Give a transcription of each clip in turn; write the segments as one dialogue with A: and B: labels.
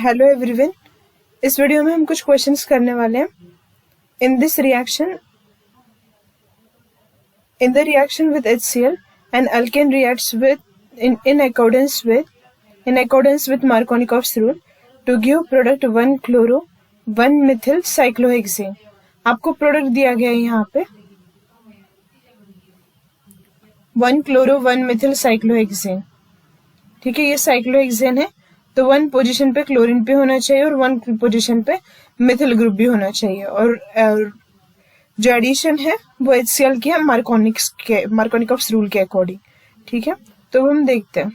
A: Hello everyone, इस video में हम कुछ क्वेश्चंस करने वाले हैं। In this reaction in the reaction with HCl an alkane reacts with in accordance with Markovnikov's rule to give product 1-chloro 1-methyl cyclohexane। आपको product दिया गया है यहाँ पे 1-chloro 1-methyl cyclohexane। ठीक है, ये साइक्लोहेक्सेन है तो 1 पोजीशन पे क्लोरीन पे होना चाहिए और 1 पोजीशन पे मिथिल ग्रुप भी होना चाहिए। और जो एडिशन है वो HCl की है मार्कोनिकॉव्स रूल के अकॉर्डिंग। ठीक है, तो हम देखते हैं।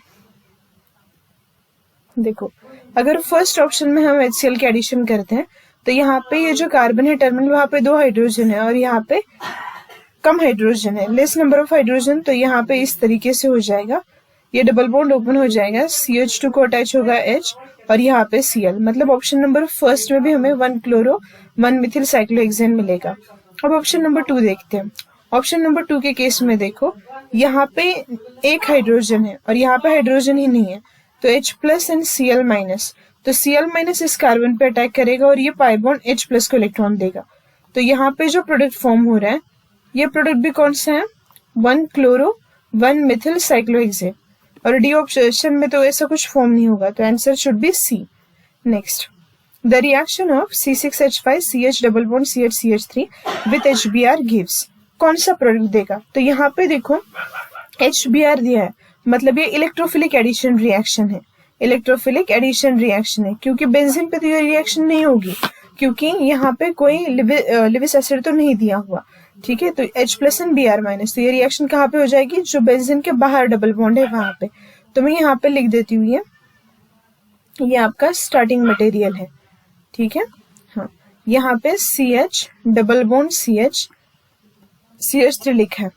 A: देखो, अगर फर्स्ट ऑप्शन में हम HCl की एडिशन करते हैं तो यहाँ पे ये जो कार्बन है टर्मिनल, वहां पे 2 हाइड्रोजन है और यहाँ पे कम हाइड्रोजन है, लेस नंबर ऑफ हाइड्रोजन। तो यहाँ पे इस तरीके से हो जाएगा, ये डबल बॉन्ड ओपन हो जाएगा, CH2 को अटैच होगा H और यहाँ पे Cl। मतलब ऑप्शन नंबर फर्स्ट में भी हमें 1-chloro 1-methyl cyclohexane मिलेगा। अब ऑप्शन नंबर 2 देखते हैं। ऑप्शन नंबर 2 के केस में देखो, यहाँ पे एक हाइड्रोजन है और यहाँ पे हाइड्रोजन ही नहीं है, तो H+ एंड Cl-। तो Cl- इस कार्बन पे अटैक करेगा और ये पाई बॉन्ड H+ को इलेक्ट्रॉन देगा। तो यहाँ पे जो प्रोडक्ट फॉर्म हो रहा है, ये प्रोडक्ट भी कौन सा है, 1-chloro 1-methyl cyclohexane। और डी ऑप्शन में तो ऐसा कुछ फॉर्म नहीं होगा, तो answer should be C. Next, the reaction of C6H5 double bond CH3 with HBr gives. कौन सा प्रोडक्ट देगा, तो यहाँ पे देखो HBr दिया है, मतलब ये इलेक्ट्रोफिलिक एडिशन रिएक्शन है। इलेक्ट्रोफिलिक एडिशन रिएक्शन है क्योंकि बेंजीन पे तो ये रिएक्शन नहीं होगी, क्योंकि यहाँ पे कोई लिविस एसिड तो नहीं दिया हुआ। ठीक है, तो H+ एंड Br-, तो ये रिएक्शन कहाँ पे हो जाएगी, जो बेंजीन के बाहर डबल बॉन्ड है वहां पे। तो मैं यहाँ पे लिख देती हूँ, ये आपका स्टार्टिंग मटेरियल है। ठीक है, हाँ, यहाँ पे CH डबल बॉन्ड CH3 लिखा है,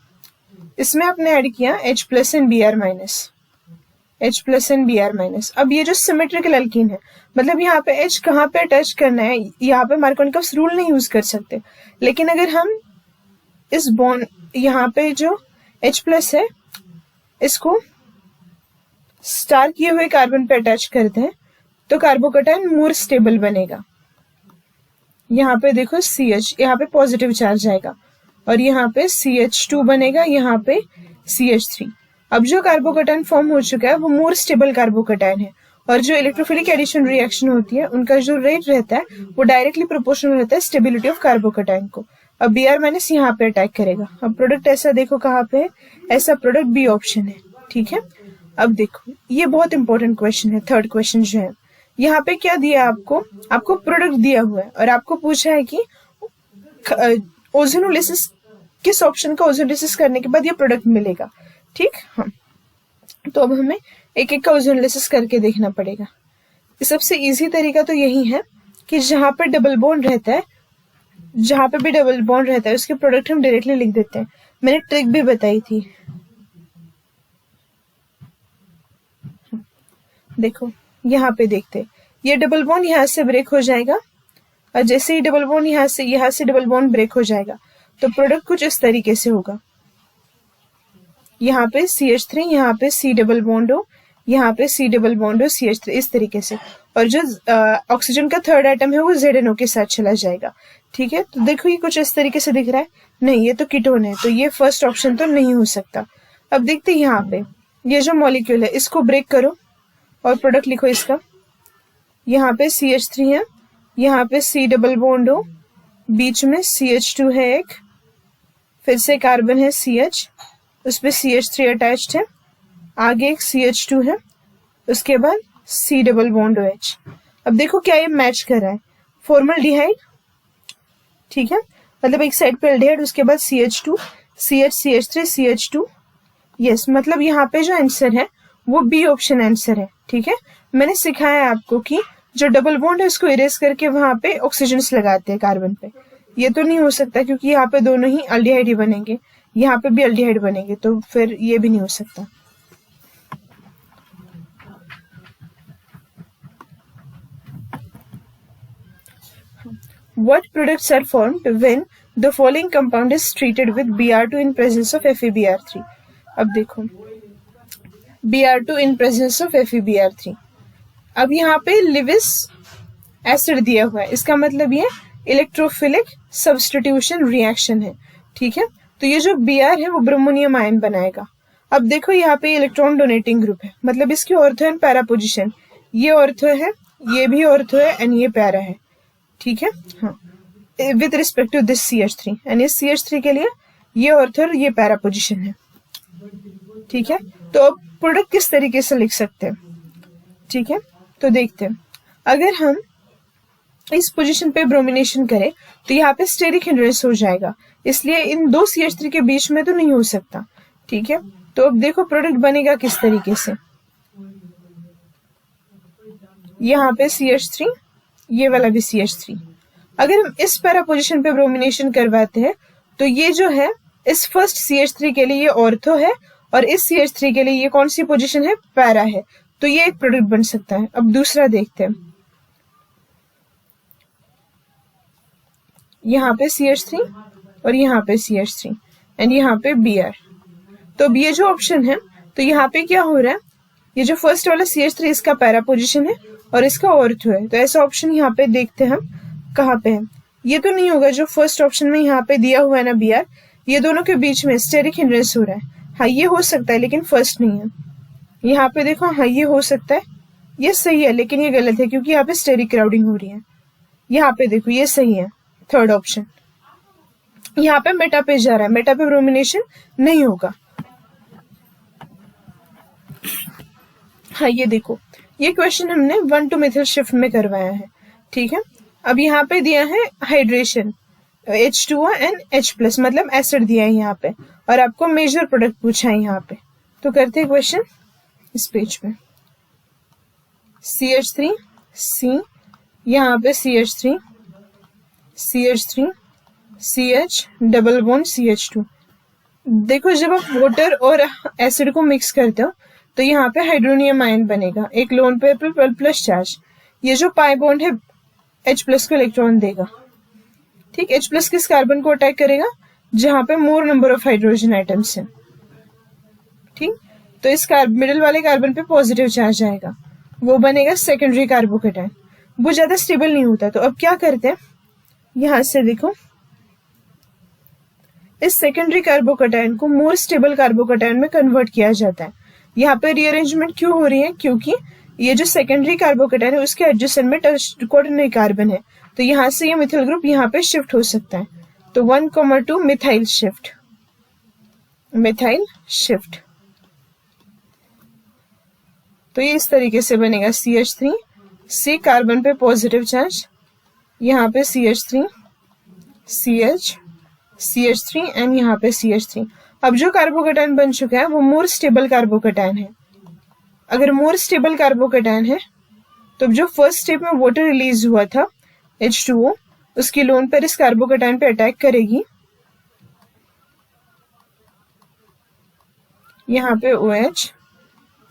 A: इसमें आपने ऐड किया H+ and Br-, H+ and Br-। अब ये जो सिमेट्रिकल अल्कीन है, मतलब यहाँ पे H कहाँ पे अटैच करना है, यहाँ पे मार्कोनिकॉव्स रूल नहीं यूज कर सकते। लेकिन अगर हम इस बॉन्ड यहाँ पे जो H+ है, इसको स्टार किए हुए कार्बन पे अटैच करते हैं तो कार्बोकैटायन मोर स्टेबल बनेगा। यहाँ पे देखो CH, यहाँ पे पॉजिटिव चार्ज आएगा और यहाँ पे CH2 बनेगा, यहाँ पे CH3। अब जो कार्बोकैटायन फॉर्म हो चुका है वो मोर स्टेबल कार्बोकैटायन है, और जो इलेक्ट्रोफिलिक एडिशन रिएक्शन होती है उनका जो रेट रहता है वो डायरेक्टली प्रोपोर्शनल रहता है स्टेबिलिटी ऑफ कार्बोकैटायन को। अब Br- यहाँ पे अटैक करेगा। अब प्रोडक्ट ऐसा देखो कहाँ पे है, ऐसा प्रोडक्ट बी ऑप्शन है। ठीक है, अब देखो ये बहुत इंपॉर्टेंट क्वेश्चन है, थर्ड क्वेश्चन जो है, यहाँ पे क्या दिया है आपको प्रोडक्ट दिया हुआ है और आपको पूछा है कि ओजोनोलिसिस किस ऑप्शन का ओजोनोलिसिस करने के बाद ये प्रोडक्ट मिलेगा। ठीक, हाँ, तो अब हमें एक एक का ओजोनोलिसिस करके देखना पड़ेगा। सबसे इजी तरीका तो यही है कि जहां पे डबल बॉन्ड रहता है, जहां पे भी डबल बॉन्ड रहता है उसके प्रोडक्ट हम डायरेक्टली लिख देते हैं। मैंने ट्रिक भी बताई थी। देखो यहाँ पे देखते, ये डबल बॉन्ड यहाँ से ब्रेक हो जाएगा और जैसे ही डबल बॉन्ड यहाँ से डबल बॉन्ड ब्रेक हो जाएगा तो प्रोडक्ट कुछ इस तरीके से होगा। यहाँ पे CH3, यहाँ पे C डबल बॉन्ड हो, यहाँ पे C डबल बॉन्ड हो CH3, इस तरीके से। और जो ऑक्सीजन का थर्ड एटम है वो ZNO के साथ चला जाएगा। ठीक है, तो देखो ये कुछ इस तरीके से दिख रहा है, नहीं ये तो कीटोन है, तो ये फर्स्ट ऑप्शन तो नहीं हो सकता। अब देखते हैं यहाँ पे ये जो मॉलिक्यूल है इसको ब्रेक करो और प्रोडक्ट लिखो इसका। यहाँ पे CH3 है, यहाँ पे C डबल बॉन्ड हो, बीच में CH2 है एक, फिर से कार्बन है CH, उस पे CH3 अटैच्ड है, आगे एक CH2 है, उसके बाद C डबल बॉन्ड OH। अब देखो क्या ये मैच कर रहा है, फॉर्मल्डिहाइड। ठीक है, मतलब एक साइड पे एल्डिहाइड, उसके बाद CH2 CH CH3 CH2। Yes, मतलब यहाँ पे जो आंसर है वो बी ऑप्शन आंसर है। ठीक है, मैंने सिखाया आपको कि जो डबल बॉन्ड है उसको इरेज करके वहां पे ऑक्सीजन्स लगाते हैं कार्बन पे। ये तो नहीं हो सकता क्योंकि यहाँ पे दोनों ही अल्डिहाइड ही बनेंगे, यहाँ पे भी अल्डिहाइड बनेंगे, तो फिर ये भी नहीं हो सकता। What products are formed when the following compound is treated with Br2 in presence of FeBr3? अब देखो Br2 in presence of FeBr3, अब यहाँ पे लिविस एसिड दिया हुआ है, इसका मतलब ये इलेक्ट्रोफिलिक सब्स्टिट्यूशन रिएक्शन है। ठीक है, तो ये जो Br है वो ब्रोमोनियम आयन बनाएगा। अब देखो यहाँ पे इलेक्ट्रॉन डोनेटिंग ग्रुप है, मतलब इसकी ऑर्थो एंड पैरा पोजिशन, ये ऑर्थो है, ये भी ऑर्थो है एंड ये पैरा है। ठीक है, हाँ, with respect to this CH3, and इस CH3 के लिए ये ऑर्थो और ये पैरा पोजिशन है। ठीक है, तो अब प्रोडक्ट किस तरीके से लिख सकते हैं? ठीक है, तो देखते हैं, अगर हम इस पोजीशन पे ब्रोमिनेशन करें तो यहाँ पे स्टेरिक हिंड्रेंस हो जाएगा, इसलिए इन दो CH3 के बीच में तो नहीं हो सकता। ठीक है, तो अब देखो प्रोडक्ट बनेगा किस तरीके से। यहाँ पे CH3, ये वाला भी CH3। अगर हम इस पैरा पोजीशन पे ब्रोमिनेशन करवाते हैं तो ये जो है इस फर्स्ट CH3 के लिए ये ऑर्थो है और इस CH3 के लिए ये कौन सी पोजीशन है? पैरा है, तो ये एक प्रोडक्ट बन सकता है। अब दूसरा देखते हैं, यहाँ पे CH3 और यहाँ पे CH3 एंड यहाँ पे Br। तो अब ये जो ऑप्शन है, तो यहाँ पे क्या हो रहा है, ये जो फर्स्ट वाला CH3 इसका पैरा पोजीशन है और इसका ऑर्थो है, तो ऐसा ऑप्शन यहाँ पे देखते हैं हम कहाँ पे है। ये तो नहीं होगा जो फर्स्ट ऑप्शन में यहाँ पे दिया हुआ है ना Br, ये दोनों के बीच में स्टेरिक हिंड्रेंस हो रहा है। हाँ, ये हो सकता है लेकिन फर्स्ट नहीं है। यहाँ पे देखो, हाँ ये हो सकता है, ये सही है लेकिन ये गलत है क्योंकि यहाँ पे स्टेरिक क्राउडिंग हो रही है। यहाँ पे देखो ये सही है, थर्ड ऑप्शन। यहाँ पे मेटा पे जा रहा है, मेटा पे ब्रोमिनेशन नहीं होगा। हाँ, ये देखो, ये क्वेश्चन हमने 1 to मिथिल शिफ्ट में करवाया है। ठीक है, अब यहाँ पे दिया है हाइड्रेशन H2O एंड H+, मतलब एसिड दिया है यहाँ पे, और आपको मेजर प्रोडक्ट पूछा है यहाँ पे। तो करते हैं क्वेश्चन इस पेज पे। CH3 C, यहाँ पे CH3 CH3 CH double bond CH2। देखो जब आप वाटर और एसिड को मिक्स करते हो तो यहाँ पे हाइड्रोनियम आयन बनेगा, एक लोन पेयर पर प्लस चार्ज। ये जो पाई बॉन्ड है H+ को इलेक्ट्रॉन देगा। ठीक, H+ किस कार्बन को अटैक करेगा? जहां पे मोर नंबर ऑफ हाइड्रोजन एटम्स हैं। ठीक, तो इस मिडिल वाले कार्बन पे पॉजिटिव चार्ज आएगा, वो बनेगा सेकेंडरी कार्बोकेटायन। वो ज्यादा स्टेबल नहीं होता, तो अब क्या करते हैं, यहां से देखो, इस सेकेंडरी कार्बोकेटायन को मोर स्टेबल कार्बोकेटायन में कन्वर्ट किया जाता है। यहाँ पे रीअरेंजमेंट क्यों हो रही है? क्योंकि ये जो सेकेंडरी कार्बोकेटायन है उसके एडजेसेंट में क्वाटरनरी कार्बन है, तो यहाँ से ये मिथिल ग्रुप यहाँ पे शिफ्ट हो सकता है। तो 1,2 मिथाइल शिफ्ट, मिथाइल शिफ्ट। तो ये इस तरीके से बनेगा CH3 C, कार्बन पे पॉजिटिव चार्ज, यहाँ पे CH3 CH CH3 एंड यहाँ पे CH3। अब जो कार्बोकेटायन बन चुका है वो मोर स्टेबल कार्बोकेटायन है। अगर मोर स्टेबल कार्बोकेटायन है तो जो फर्स्ट स्टेप में वाटर रिलीज हुआ था H2O, उसकी लोन पर इस कार्बोकेटायन पे अटैक करेगी। यहाँ पे OH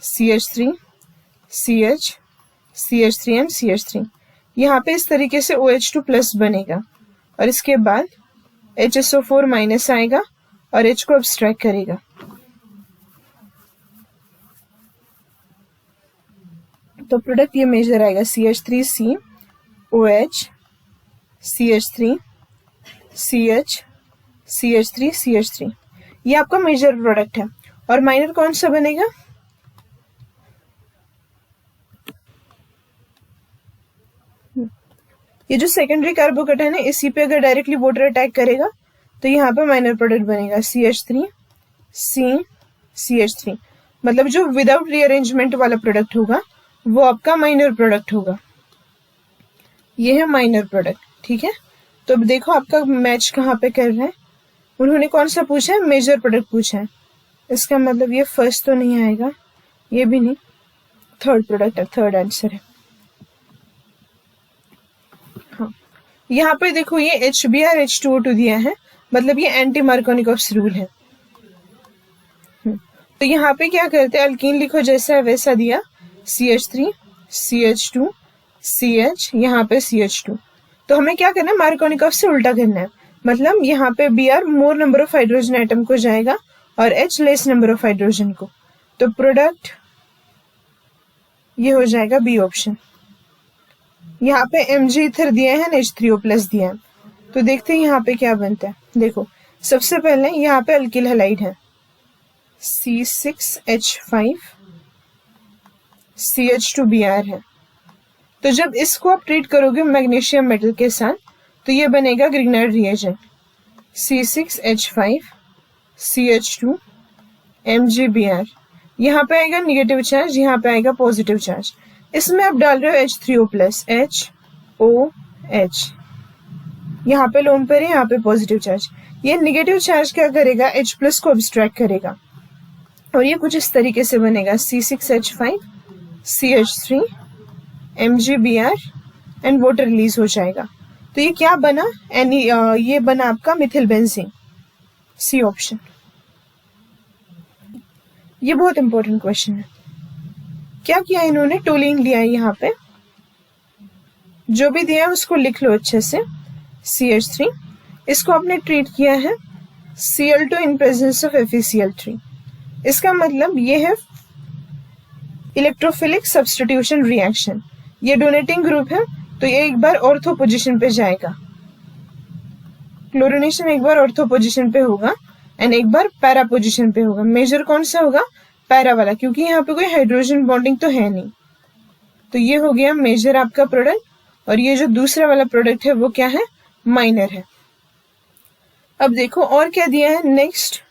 A: CH3 CH CH3 and CH3, यहाँ पे इस तरीके से OH2+ बनेगा और इसके बाद HSO4- आएगा और H को अब्स्ट्रैक्ट करेगा। तो प्रोडक्ट ये मेजर आएगा CH3C OH CH3 CH CH3 CH3, ये आपका मेजर प्रोडक्ट है। और माइनर कौन सा बनेगा? ये जो सेकेंडरी कार्बोकेटायन है इसी पे अगर डायरेक्टली वाटर अटैक करेगा तो यहाँ पे माइनर प्रोडक्ट बनेगा CH3 C CH3, मतलब जो विदाउट रीअरेंजमेंट वाला प्रोडक्ट होगा वो आपका माइनर प्रोडक्ट होगा। ये है माइनर प्रोडक्ट। ठीक है, तो अब देखो आपका मैच कहाँ पे कर रहा है। उन्होंने कौन सा पूछा है? मेजर प्रोडक्ट पूछा है, इसका मतलब ये फर्स्ट तो नहीं आएगा, ये भी नहीं, थर्ड प्रोडक्ट है, थर्ड आंसर है। हाँ, यहाँ पे देखो ये HBr H2O2 दिया है, मतलब ये एंटी मार्कोनिकॉफ्स रूल है। तो यहाँ पे क्या करते हैं, अल्कीन लिखो जैसा है वैसा दिया, CH3 CH2 CH, यहाँ पे CH2। तो हमें क्या करना है, मार्कोनिकॉफ से उल्टा करना है, मतलब यहाँ पे Br more number of hydrogen atom को जाएगा और H less number of hydrogen को। तो प्रोडक्ट ये हो जाएगा बी ऑप्शन, यहाँ पे Mg इथर दिया है, H3O+ दिया है। तो देखते हैं यहाँ पे क्या बनता है। देखो सबसे पहले यहाँ पे अल्किल हैलाइड है C6H5 CH2Br है। तो जब इसको आप ट्रीट करोगे मैग्नीशियम मेटल के साथ तो ये बनेगा Grignard reagent C6H5 CH2 MgBr। यहाँ पे आएगा निगेटिव चार्ज, यहाँ पे आएगा पॉजिटिव चार्ज। इसमें आप डाल रहे हो H3O+, HOH। यहाँ पे लोन पेयर है, यहाँ पे पॉजिटिव चार्ज। ये निगेटिव चार्ज क्या करेगा, H+ को अब्स्ट्रैक्ट करेगा और ये कुछ इस तरीके से बनेगा C6H5 CH3 MgBr and water release हो जाएगा। तो ये क्या बना, ये बना आपका मिथिल बेंजीन, सी ऑप्शन। ये बहुत इंपॉर्टेंट क्वेश्चन है। क्या किया इन्होंने, टोलिन लिया है, यहाँ पे जो भी दिया है उसको लिख लो अच्छे से। CH3 इसको आपने ट्रीट किया है Cl2 in presence of FeCl3। इसका मतलब ये है इलेक्ट्रोफिलिक सब्स्टिट्यूशन रिएक्शन। ये डोनेटिंग ग्रुप है तो ये एक बार ऑर्थो पोजीशन पे जाएगा, क्लोरिनेशन एक बार ऑर्थो पोजीशन पे होगा एंड एक बार पैरा पोजीशन पे होगा। मेजर कौन सा होगा, पैरा वाला, क्योंकि यहाँ पे कोई हाइड्रोजन बॉन्डिंग तो है नहीं। तो ये हो गया मेजर आपका प्रोडक्ट और ये जो दूसरा वाला प्रोडक्ट है वो क्या है, माइनर है। अब देखो और क्या दिया है next,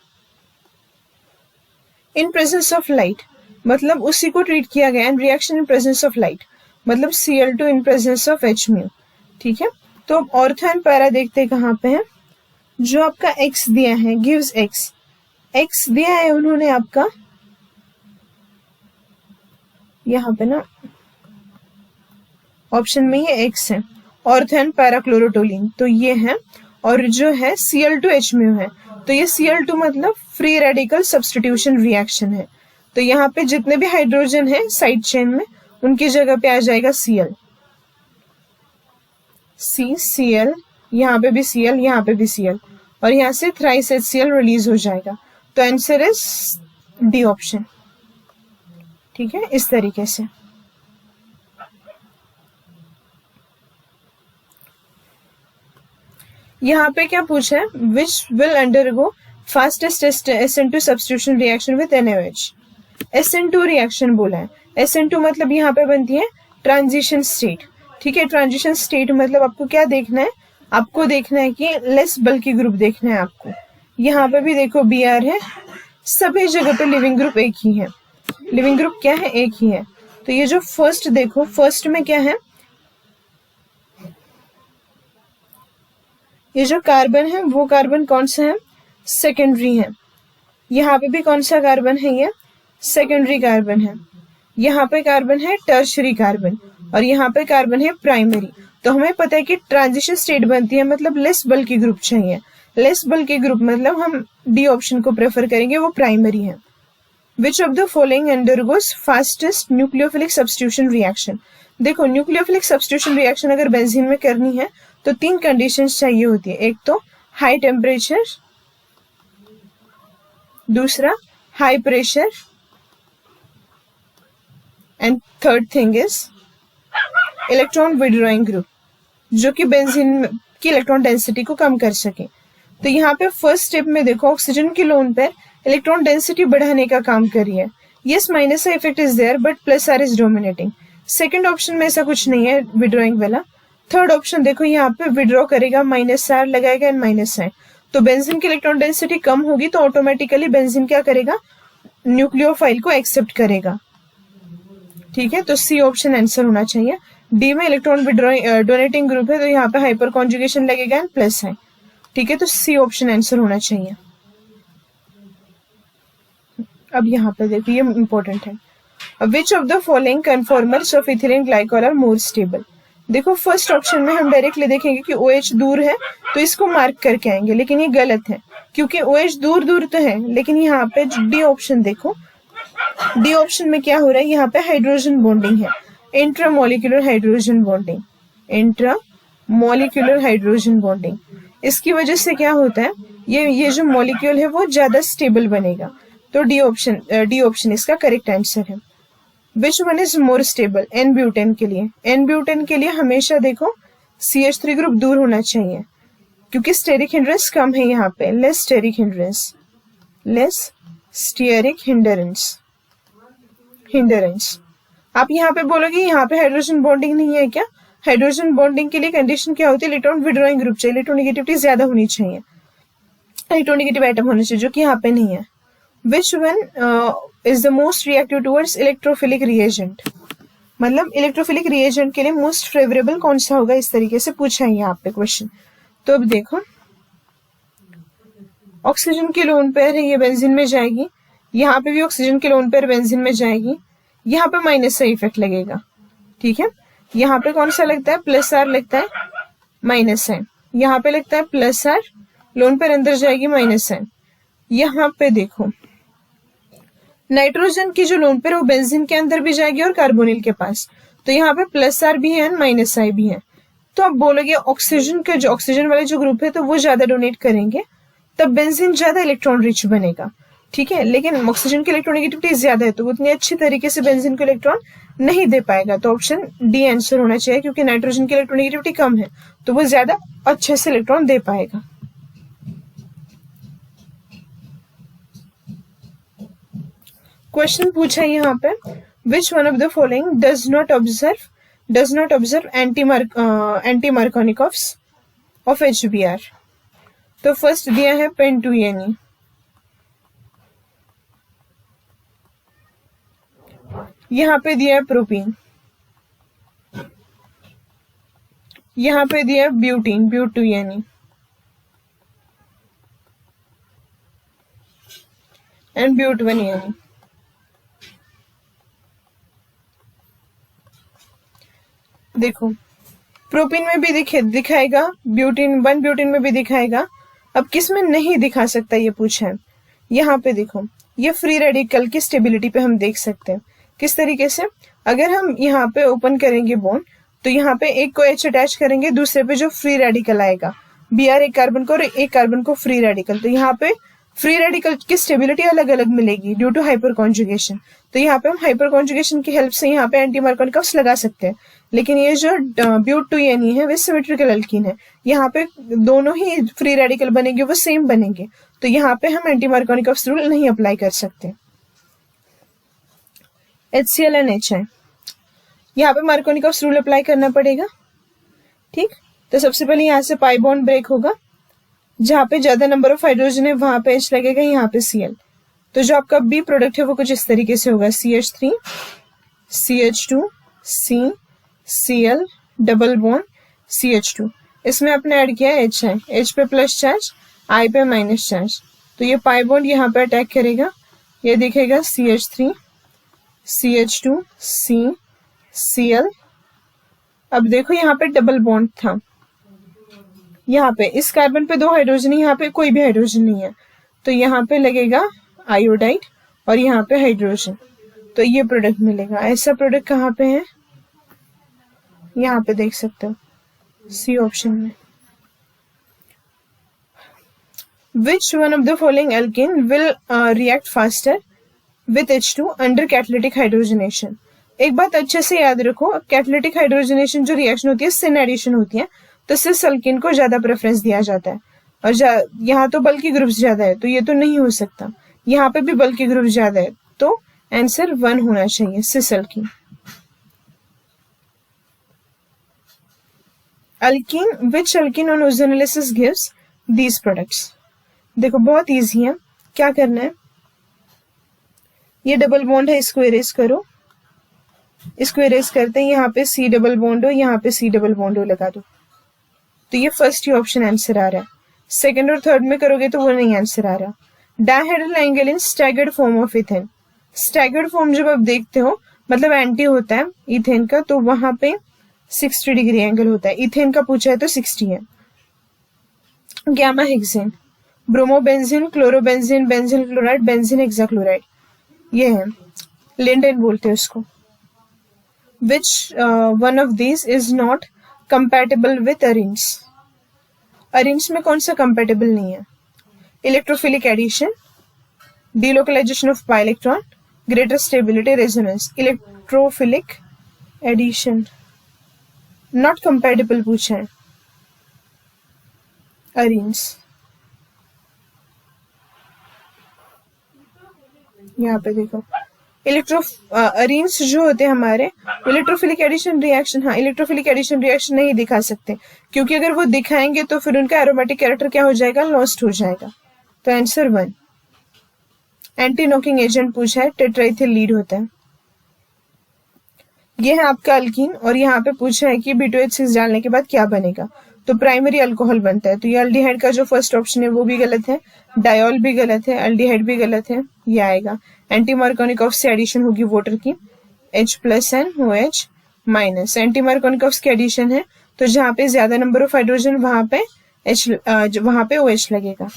A: in presence of light, मतलब उसी को ट्रीट किया गया and reaction in presence of light, मतलब Cl2 in presence of Hµ। ठीक है, तो अब ऑर्थो एंड पैरा देखते हैं कहाँ पे है। जो आपका X दिया है, गिव्स X दिया है उन्होंने आपका यहाँ पे ना ऑप्शन में ये X है, ऑर्थो एंड पैरा क्लोरोटोलिन, तो ये है। और जो है Cl2Hµ है, तो ये Cl2 मतलब फ्री रेडिकल सब्स्टिट्यूशन रिएक्शन है। तो यहाँ पे जितने भी हाइड्रोजन है साइड चेन में उनकी जगह पे आ जाएगा Cl, Cl, यहाँ पे भी Cl, यहाँ पे भी Cl, और यहाँ से थ्राइस HCl रिलीज हो जाएगा। तो आंसर इज डी ऑप्शन। ठीक है, इस तरीके से। यहाँ पे क्या पूछा है, which will undergo fastest SN2 substitution reaction with NaOH। SN2 reaction बोला है, SN2 मतलब यहाँ पे बनती है ट्रांजिशन स्टेट। ठीक है, ट्रांजिशन स्टेट मतलब आपको क्या देखना है, आपको देखना है कि लेस बल्की ग्रुप देखना है आपको। यहाँ पे भी देखो Br है, सभी जगह पे लिविंग ग्रुप एक ही है, लिविंग ग्रुप क्या है, एक ही है। तो ये जो फर्स्ट देखो, फर्स्ट में क्या है, ये जो कार्बन है वो कार्बन कौन सा है, सेकेंडरी है। यहाँ पे भी कौन सा कार्बन है, ये सेकेंडरी कार्बन है। यहाँ पे कार्बन है टर्शरी कार्बन और यहाँ पे कार्बन है प्राइमरी। तो हमें पता है कि ट्रांजिशन स्टेट बनती है मतलब लेस बल्की ग्रुप चाहिए। लेस बल्की ग्रुप मतलब हम डी ऑप्शन को प्रेफर करेंगे, वो प्राइमरी है। Which of the following undergoes fastest nucleophilic substitution reaction. देखो न्यूक्लियोफिलिक सब्स्टिट्यूशन रिएक्शन अगर बेंजीन में करनी है तो 3 कंडीशंस चाहिए होती है। एक तो हाई टेम्परेचर, दूसरा high pressure and third thing is electron withdrawing group, जो कि बेंजीन की इलेक्ट्रॉन डेंसिटी को कम कर सके। तो यहाँ पे फर्स्ट स्टेप में देखो ऑक्सीजन की लोन पर इलेक्ट्रॉन डेंसिटी बढ़ाने का काम कर रही है। यस, माइनस का effect is there but plus are is dominating. Second option में ऐसा कुछ नहीं है विड्रॉइंग वाला। थर्ड ऑप्शन देखो यहाँ पे विड्रॉ करेगा, माइनस आर लगाएगा एंड माइनस आर। तो बेंजीन की इलेक्ट्रॉन डेंसिटी कम होगी तो ऑटोमेटिकली बेंजीन क्या करेगा, न्यूक्लियोफाइल को एक्सेप्ट करेगा। ठीक है, तो सी ऑप्शन आंसर होना चाहिए। डी में इलेक्ट्रॉन डोनेटिंग ग्रुप है तो यहाँ पे हाइपर कॉन्जुगेशन लगेगा एंड प्लस है। ठीक है, तो सी ऑप्शन आंसर होना चाहिए। अब यहाँ पे देखिए ये इंपॉर्टेंट है, which of the following conformers of ethylene glycol are more stable. देखो फर्स्ट ऑप्शन में हम डायरेक्टली देखेंगे कि OH दूर है तो इसको मार्क करके आएंगे, लेकिन ये गलत है क्योंकि OH दूर दूर तो है। लेकिन यहाँ पे डी ऑप्शन देखो, डी ऑप्शन में क्या हो रहा है, यहाँ पे हाइड्रोजन बॉन्डिंग है, intramolecular hydrogen bonding, intramolecular hydrogen bonding. इसकी वजह से क्या होता है, ये जो मॉलिक्यूल है वो ज्यादा स्टेबल बनेगा। तो डी ऑप्शन इसका करेक्ट आंसर है। Which one is more stable, n butane के लिए। एन ब्यूटेन के लिए हमेशा देखो CH3 ग्रुप दूर होना चाहिए क्योंकि स्टेरिक हिंड्रेंस कम है यहाँ पे, less steric hindrance, less steric hindrance. आप यहाँ पे बोलोगे यहाँ पे हाइड्रोजन बॉन्डिंग नहीं है क्या? हाइड्रोजन बॉन्डिंग के लिए कंडीशन क्या होती है? इलेक्ट्रॉन विड्रॉइंग ग्रुप चाहिए, इलेक्ट्रोनेगेटिविटी ज्यादा होनी चाहिए, इलेक्ट्रोनेगेटिव एटम होने चाहिए, जो कि यहाँ पे नहीं है। Which one is the most reactive towards electrophilic reagent, मतलब इलेक्ट्रोफिलिक रिएजेंट के लिए मोस्ट फेवरेबल कौन सा होगा, इस तरीके से पूछा है यहाँ पे क्वेश्चन। तो अब देखो ऑक्सीजन की लोन पेयर है, ये बेंजीन में जाएगी, यहाँ पे भी ऑक्सीजन की लोन पेयर बेंजीन में जाएगी, यहाँ पे माइनस का इफेक्ट लगेगा, ठीक है। यहाँ पे कौन सा लगता है? प्लस आर लगता है, माइनस है, यहाँ पे लगता है प्लस आर, लोन पेयर अंदर जाएगी, माइनस है। यहाँ पे देखो नाइट्रोजन की जो लोन पेयर वो बेंजीन के अंदर भी जाएगी और कार्बोनिल के पास, तो यहाँ पे प्लस आर भी है, माइनस आई भी है। तो आप बोलोगे ऑक्सीजन के जो ऑक्सीजन वाले जो ग्रुप है तो वो ज्यादा डोनेट करेंगे, तब बेंजीन ज्यादा इलेक्ट्रॉन रिच बनेगा, ठीक है। लेकिन ऑक्सीजन की इलेक्ट्रोनेगेटिविटी ज्यादा है तो वो उतनी अच्छी तरीके से बेंजीन को इलेक्ट्रॉन नहीं दे पाएगा, तो ऑप्शन डी आंसर होना चाहिए, क्योंकि नाइट्रोजन की इलेक्ट्रोनेगेटिविटी कम है तो वो ज्यादा अच्छे से इलेक्ट्रॉन दे पाएगा। क्वेश्चन पूछा है यहाँ पे, which one of the following does not observe anti Markovnikov's of HBr। तो फर्स्ट दिया है पेंटुएनी, यहाँ पे दिया है प्रोपीन, यहाँ पे दिया है ब्यूटुएनी एंड ब्यूटवनियनी। देखो प्रोपीन में भी दिखाएगा, ब्यूटीन में भी दिखाएगा, अब किस में नहीं दिखा सकता ये पूछा है। यहाँ पे देखो ये फ्री रेडिकल की स्टेबिलिटी पे हम देख सकते हैं किस तरीके से, अगर हम यहाँ पे ओपन करेंगे बॉन्ड तो यहाँ पे एक को H अटैच करेंगे, दूसरे पे जो फ्री रेडिकल आएगा Br एक कार्बन को और एक कार्बन को फ्री रेडिकल, तो यहाँ पे फ्री रेडिकल की स्टेबिलिटी अलग अलग मिलेगी ड्यू टू हाइपर कॉन्जुगेशन। तो यहाँ पे हम हाइपर कॉन्जुगेशन की हेल्प से यहाँ पे एंटी मार्कोनिकॉफ्स लगा सकते हैं। लेकिन ये जो ब्यूटुएनी है वे सिमेट्रिकल अल्कीन है, यहाँ पे दोनों ही फ्री रेडिकल बनेंगे वो सेम बनेंगे, तो यहाँ पे हम एंटी मार्कोनिकॉफ्स रूल नहीं अप्लाई कर सकते। HCl एंड HI, यहाँ पे मार्कोनिकॉफ्स रूल अप्लाई करना पड़ेगा, ठीक। तो सबसे पहले यहाँ से पाई बॉन्ड ब्रेक होगा, जहाँ पे ज्यादा नंबर ऑफ हाइड्रोजन है वहां पे H लगेगा, यहाँ पे Cl, तो जो आपका बी प्रोडक्ट है वो कुछ इस तरीके से होगा, CH3 CH2 C Cl double bond CH2, इसमें आपने ऐड किया है HI, H पे प्लस चार्ज I पे माइनस चार्ज, तो ये पाई बॉन्ड यहाँ पे अटैक करेगा, ये दिखेगा CH3 CH2 C Cl। अब देखो यहाँ पे डबल बॉन्ड था, यहाँ पे इस कार्बन पे 2 हाइड्रोजन, यहाँ पे कोई भी हाइड्रोजन नहीं है, तो यहाँ पे लगेगा आयोडाइड और यहाँ पे हाइड्रोजन, तो ये प्रोडक्ट मिलेगा। ऐसा प्रोडक्ट कहाँ पे है? यहाँ पे देख सकते हो सी ऑप्शन में। Which one of the following alkene will react faster with H2 under catalytic hydrogenation. एक बात अच्छे से याद रखो, कैटालिटिक हाइड्रोजनेशन जो रिएक्शन होती है सिन एडिशन होती है, तो सिस अल्कीन को ज्यादा प्रेफरेंस दिया जाता है, और यहाँ तो बल्कि ग्रुप्स ज्यादा है तो ये तो नहीं हो सकता, यहाँ पे भी बल्कि ग्रुप ज्यादा है, तो आंसर 1 होना चाहिए, cis alkene. Alkene, which alkene on ozonolysis gives these products. देखो बहुत इजी है, क्या करना है, ये डबल बॉन्ड है, इसको इरेज करो, इसको इरेज करते हैं, यहाँ पे C डबल बॉन्ड हो, यहाँ पे C डबल बॉन्ड हो लगा दो, तो ये फर्स्ट ही ऑप्शन आंसर आ रहा है। सेकंड और थर्ड में करोगे तो वो नहीं आंसर आ रहा। Dihedral angle in staggered form of ethane. Staggered form जब आप देखते हो मतलब एंटी होता है इथेन का, तो वहां पे 60 डिग्री एंगल होता है, इथेन का पूछा है तो 60 है। Gamma hexane, bromobenzene, chlorobenzene, benzene chloride, benzene hexachloride, ये है, लिंडेन बोलते हैं उसको। Which one of these is not compatible with arenes? Arenes में कौन सा कंपेटेबल नहीं है? Electrophilic addition, delocalisation of pi electron, greater stability, resonance. Electrophilic addition not compatible पूछा है, अरीन्स। यहाँ पे देखो अरीन्स जो होते हैं हमारे, इलेक्ट्रोफिलिक एडिशन रिएक्शन, हाँ इलेक्ट्रोफिलिक एडिशन रिएक्शन नहीं दिखा सकते, क्योंकि अगर वो दिखाएंगे तो फिर उनका एरोमेटिक कैरेक्टर क्या हो जाएगा, लॉस्ट हो जाएगा। तो आंसर 1। एंटी नॉकिंग एजेंट पूछा है, टेट्राइथिल लीड होता है। ये है आपका अल्कीन, और यहाँ पे पूछा है कि B2H6 डालने के बाद क्या बनेगा, तो प्राइमरी अल्कोहल बनता है। तो ये अल्डिहाइड का जो फर्स्ट ऑप्शन है वो भी गलत है, डायोल भी गलत है, अल्डिहाइड भी गलत है, ये आएगा। एंटी मार्कोनिकॉफ से एडिशन होगी वाटर की, H+N OH-। एंटी मार्कोनिकॉफ की एडिशन है, तो जहाँ पे ज्यादा नंबर ऑफ हाइड्रोजन वहां पे OH लगेगा।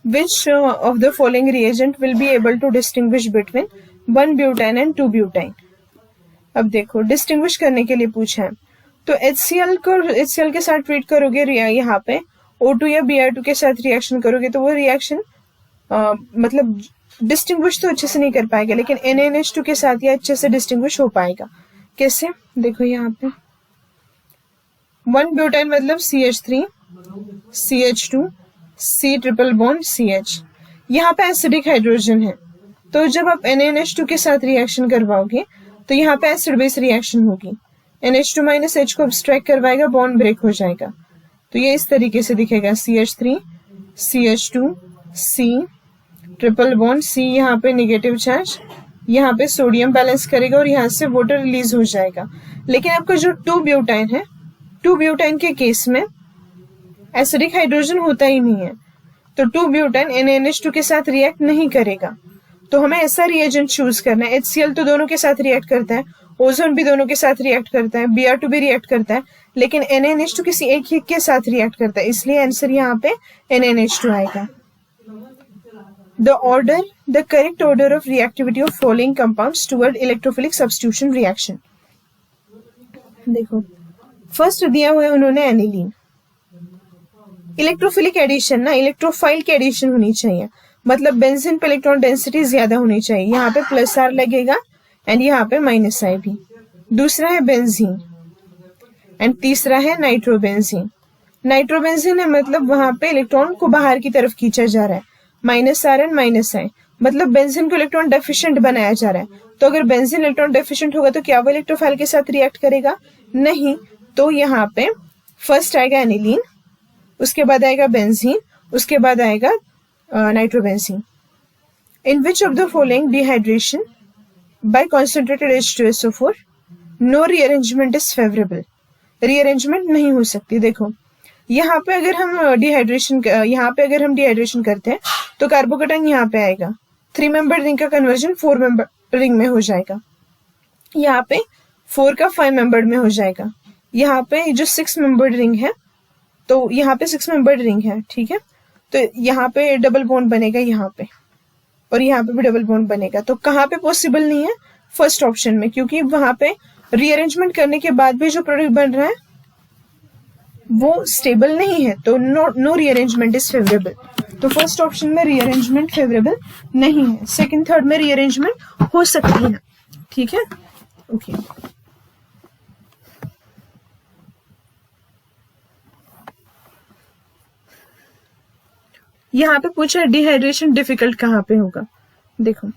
A: Which of the following reagent will be able to distinguish between 1-butane and 2-butane? अब देखो डिस्टिंग्विश करने के लिए पूछा है, तो HCl के साथ ट्रीट करोगे यहाँ पे, O2 या Br2 के साथ रिएक्शन करोगे तो वो रिएक्शन मतलब डिस्टिंग्विश तो अच्छे से नहीं कर पाएगा, लेकिन NaNH2 के साथ ये अच्छे से डिस्टिंग्विश हो पाएगा। कैसे, देखो यहाँ पे 1-ब्यूटाइन मतलब CH3 CH2 C triple bond CH, यहाँ पे एसिडिक हाइड्रोजन है, तो जब आप NaNH2 के साथ रिएक्शन करवाओगे तो यहाँ पे एसिड बेस रिएक्शन होगी, NH2 - H को अब्स्ट्रैक्ट करवाएगा, बॉन्ड ब्रेक हो जाएगा। तो ये इस तरीके से दिखेगा, CH3 CH2 C triple bond C, यहाँ पे नेगेटिव चार्ज, यहाँ पे सोडियम बैलेंस करेगा और यहाँ से वाटर रिलीज हो जाएगा। लेकिन आपका जो 2-ब्यूटाइन है, 2-ब्यूटाइन के केस में एसिडिक हाइड्रोजन होता ही नहीं है, तो 2-ब्यूटाइन NaNH2 के साथ रिएक्ट नहीं करेगा। तो हमें ऐसा रिएजेंट चूज करना है। HCl तो दोनों के साथ रिएक्ट करता है, ओजोन भी दोनों के साथ रिएक्ट करता है, Br2 भी रिएक्ट करता है, लेकिन NaNH2 किसी एक ही के साथ रिएक्ट करता है, इसलिए आंसर यहाँ पे NaNH2 आएगा। The correct order of reactivity of following compounds toward electrophilic substitution reaction। देखो फर्स्ट दिया हुआ है उन्होंने एनिलीन। इलेक्ट्रोफिलिक एडिशन ना इलेक्ट्रोफाइल की एडिशन होनी चाहिए, मतलब बेंजीन पे इलेक्ट्रॉन डेंसिटी ज्यादा होनी चाहिए, यहाँ पे +R लगेगा एंड यहाँ पे -I भी। दूसरा है बेंजीन एंड तीसरा है नाइट्रोबेंजीन। नाइट्रोबेंजीन है मतलब वहां पे इलेक्ट्रॉन को बाहर की तरफ खींचा जा रहा है, -R एंड -I, मतलब बेंजीन को इलेक्ट्रॉन डेफिशिएंट बनाया जा रहा है। तो अगर बेंजीन इलेक्ट्रॉन डेफिशिएंट होगा तो क्या वो इलेक्ट्रोफाइल के साथ रिएक्ट करेगा, नहीं। तो यहाँ पे फर्स्ट आएगा एनिलीन, उसके बाद आएगा बेंजीन, उसके बाद आएगा nitrobenzene. In which of the following dehydration by concentrated H2SO4 no rearrangement is favourable. Rearrangement नहीं हो सकती। देखो यहाँ पे अगर हम डिहाइड्रेशन करते हैं तो कार्बोकेटाइन यहाँ पे आएगा, 3 मेंबर रिंग का कन्वर्जन 4 मेंबर रिंग में हो जाएगा, यहाँ पे 4 का 5 मेंबर में हो जाएगा, यहाँ पे जो 6 मेंबर रिंग है तो यहाँ पे 6 मेंबर रिंग है, ठीक है। तो यहाँ पे डबल बॉन्ड बनेगा यहाँ पे, और यहाँ पे भी डबल बॉन्ड बनेगा। तो कहाँ पे पॉसिबल नहीं है, फर्स्ट ऑप्शन में, क्योंकि वहां पे रीअरेंजमेंट करने के बाद भी जो प्रोडक्ट बन रहा है वो स्टेबल नहीं है, तो नो रीअरेंजमेंट इज फेवरेबल। तो फर्स्ट ऑप्शन में रीअरेंजमेंट फेवरेबल नहीं है, सेकंड थर्ड में रीअरेंजमेंट हो सकती है, ठीक है, ओके। यहाँ पे पूछा है डिहाइड्रेशन डिफिकल्ट कहाँ पे होगा। देखो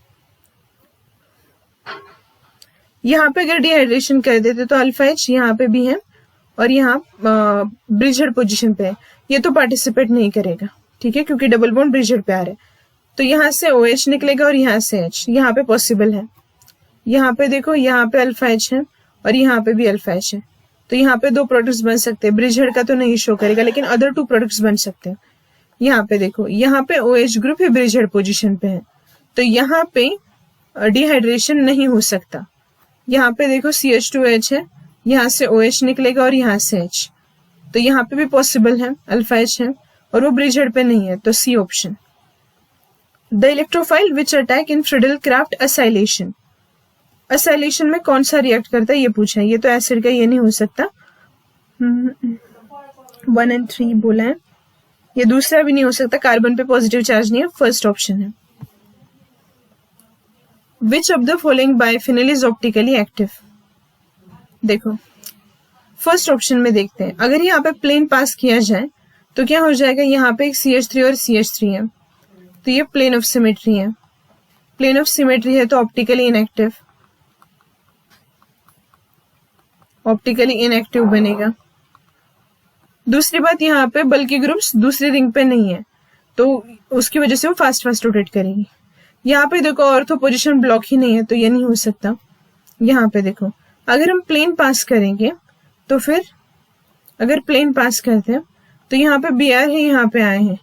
A: यहाँ पे अगर डिहाइड्रेशन कर देते तो अल्फा H यहाँ पे भी है और यहाँ ब्रिजहेड पोजीशन पे है, ये तो पार्टिसिपेट नहीं करेगा, ठीक है, क्योंकि डबल बॉन्ड ब्रिजहेड पे आ रहा है। तो यहाँ से OH निकलेगा और यहाँ से H, यहाँ पे पॉसिबल है। यहाँ पे देखो यहाँ पे अल्फा H है और यहाँ पे भी अल्फा H है, तो यहाँ पे 2 प्रोडक्ट्स बन सकते हैं। ब्रिजहेड का तो नहीं शो करेगा, लेकिन अदर 2 प्रोडक्ट्स बन सकते हैं। यहाँ पे देखो यहाँ पे OH ग्रुप ही ब्रिजहेड पोजीशन पे है, तो यहाँ पे डिहाइड्रेशन नहीं हो सकता। यहाँ पे देखो CH2H है, यहाँ से OH निकलेगा और यहाँ से H, तो यहाँ पे भी पॉसिबल है, अल्फा H है और वो ब्रिजहेड पे नहीं है, तो C option. The electrophile which attack in Friedel Crafts acylation. Acylation में कौन सा रिएक्ट करता है ये पूछा है, ये तो एसिड का, ये नहीं हो सकता। 1 और 3 बोला है, ये दूसरा भी नहीं हो सकता, कार्बन पे पॉजिटिव चार्ज नहीं है, फर्स्ट ऑप्शन है। Which of the following biphenyl is optically active? देखो फर्स्ट ऑप्शन में देखते हैं, अगर यहाँ पे प्लेन पास किया जाए तो क्या हो जाएगा, यहाँ पे एक CH3 और CH3 है, तो ये प्लेन ऑफ सिमेट्री है। प्लेन ऑफ सिमेट्री है तो ऑप्टिकली इनएक्टिव, ऑप्टिकली इनएक्टिव बनेगा। दूसरी बात, यहाँ पे बल्कि ग्रुप्स दूसरी रिंग पे नहीं है, तो उसकी वजह से वो फास्ट फास्ट रोटेट करेगी। यहाँ पे देखो ऑर्थो पोजीशन ब्लॉक ही नहीं है, तो ये नहीं हो सकता। यहाँ पे देखो अगर हम प्लेन पास करेंगे तो फिर अगर प्लेन पास करते हैं तो यहाँ पे BR है, यहाँ पे आए हैं,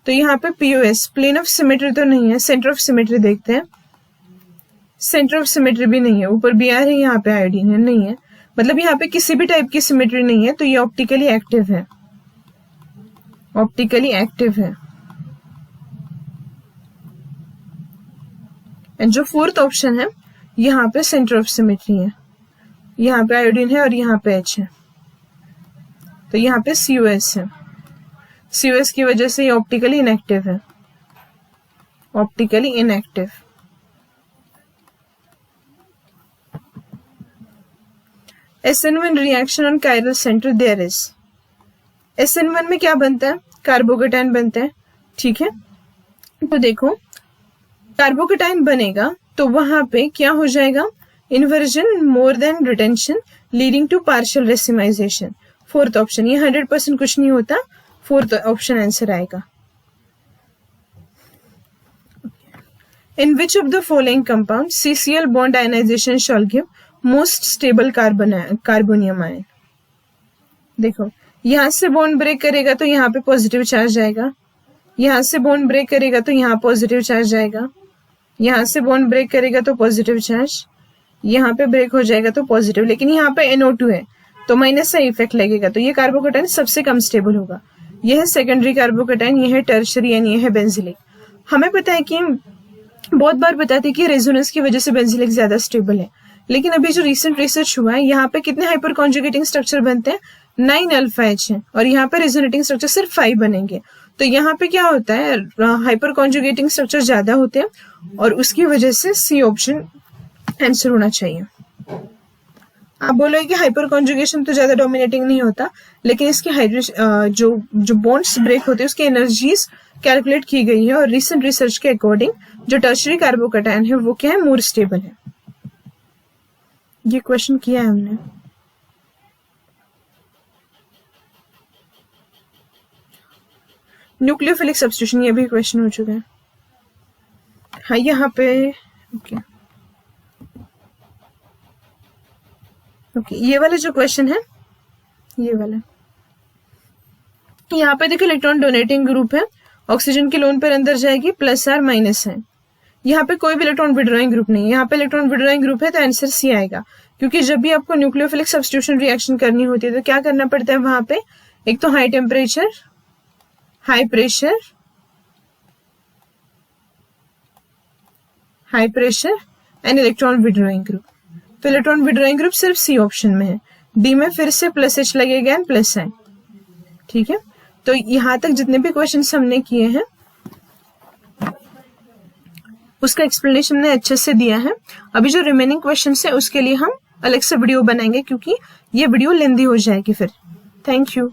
A: तो यहाँ पे POS प्लेन ऑफ सिमेट्री तो नहीं है, सेंटर ऑफ सिमेट्री देखते हैं, सेंटर ऑफ सिमेट्री भी नहीं है, ऊपर BR है, यहाँ पे आयोडीन है, नहीं है, मतलब यहाँ पे किसी भी टाइप की सिमेट्री नहीं है, तो ये ऑप्टिकली एक्टिव है, ऑप्टिकली एक्टिव है। एंड जो फोर्थ ऑप्शन है, यहाँ पे सेंटर ऑफ सिमेट्री है, यहाँ पे आयोडीन है और यहाँ पे H है, तो यहाँ पे COS है। COS की वजह से ये ऑप्टिकली इनएक्टिव है, optically inactive. SN1 reaction on chiral centre there is. SN1 में क्या बनता है, कार्बोकेटाइन बनता है, ठीक है। तो देखो कार्बोकेटाइन बनेगा तो वहां पे क्या हो जाएगा, inversion more than retention leading to partial racemisation, fourth option. ये 100% कुछ नहीं होता, फोर्थ ऑप्शन आंसर आएगा। In which of the following compound CCl bond ionisation shall give most stable carbonium ion. देखो यहां से बॉन्ड ब्रेक करेगा तो यहाँ पे पॉजिटिव चार्ज आएगा, यहां से बॉन्ड ब्रेक करेगा तो यहाँ पॉजिटिव चार्ज आएगा, यहाँ से बॉन्ड ब्रेक करेगा तो पॉजिटिव चार्ज, यहाँ पे ब्रेक हो जाएगा तो पॉजिटिव, लेकिन यहाँ पे NO2 है तो माइनस का इफेक्ट लगेगा, तो ये कार्बोकेटाइन सबसे कम स्टेबल होगा। यह है सेकेंडरी कार्बोकेटाइन, यह है टर्शरी एंड यह है बेंजिलिक। हमें पता है कि बहुत बार बताते हैं कि रेजोनेंस की वजह से बेंजिलिक ज्यादा स्टेबल है, लेकिन अभी जो रिसेंट रिसर्च हुआ है यहाँ पे कितने हाइपर कॉन्जुगेटिंग स्ट्रक्चर बनते हैं, 9 अल्फा H है और यहाँ पे रेजोनेटिंग स्ट्रक्चर सिर्फ 5 बनेंगे। तो यहाँ पे क्या होता है, हाइपर कॉन्जुगेटिंग स्ट्रक्चर ज्यादा होते हैं और उसकी वजह से C ऑप्शन आंसर होना चाहिए। आप बोलोगे कि हाइपर कॉन्जुगेशन तो ज्यादा डोमिनेटिंग नहीं होता, लेकिन इसकी जो बॉन्ड्स ब्रेक होते हैं उसकी एनर्जीज कैलकुलेट की गई है और रिसेंट रिसर्च के अकॉर्डिंग जो टर्शरी कार्बोकेटाइन है वो क्या है, मोर स्टेबल है। ये क्वेश्चन किया है हमने। न्यूक्लियोफिलिक सब्स्टिट्यूशन, ये भी क्वेश्चन हो चुका है। हाँ यहाँ पे ओके ये वाला जो क्वेश्चन है, ये वाला यहाँ पे देखो इलेक्ट्रॉन डोनेटिंग ग्रुप है, ऑक्सीजन की लोन पर अंदर जाएगी, +R माइनस है। यहाँ पे कोई भी इलेक्ट्रॉन विड्रॉइंग ग्रुप नहीं है, यहाँ पे इलेक्ट्रॉन विड्रॉइंग ग्रुप है तो आंसर C आएगा, क्योंकि जब भी आपको न्यूक्लियोफिलिक सब्स्टिट्यूशन रिएक्शन करनी होती है तो क्या करना पड़ता है वहां पे, एक तो high temperature, high pressure, high pressure and electron withdrawing group. तो इलेक्ट्रॉन विड्रॉइंग ग्रुप सिर्फ C ऑप्शन में है। D में फिर से +H लगेगा एंड +I, ठीक है। तो यहां तक जितने भी क्वेश्चंस हमने किए हैं उसका एक्सप्लेनेशन हमने अच्छे से दिया है। अभी जो रिमेनिंग क्वेश्चंस है उसके लिए हम अलग से वीडियो बनाएंगे, क्योंकि ये वीडियो लेंदी हो जाएगी फिर। Thank you.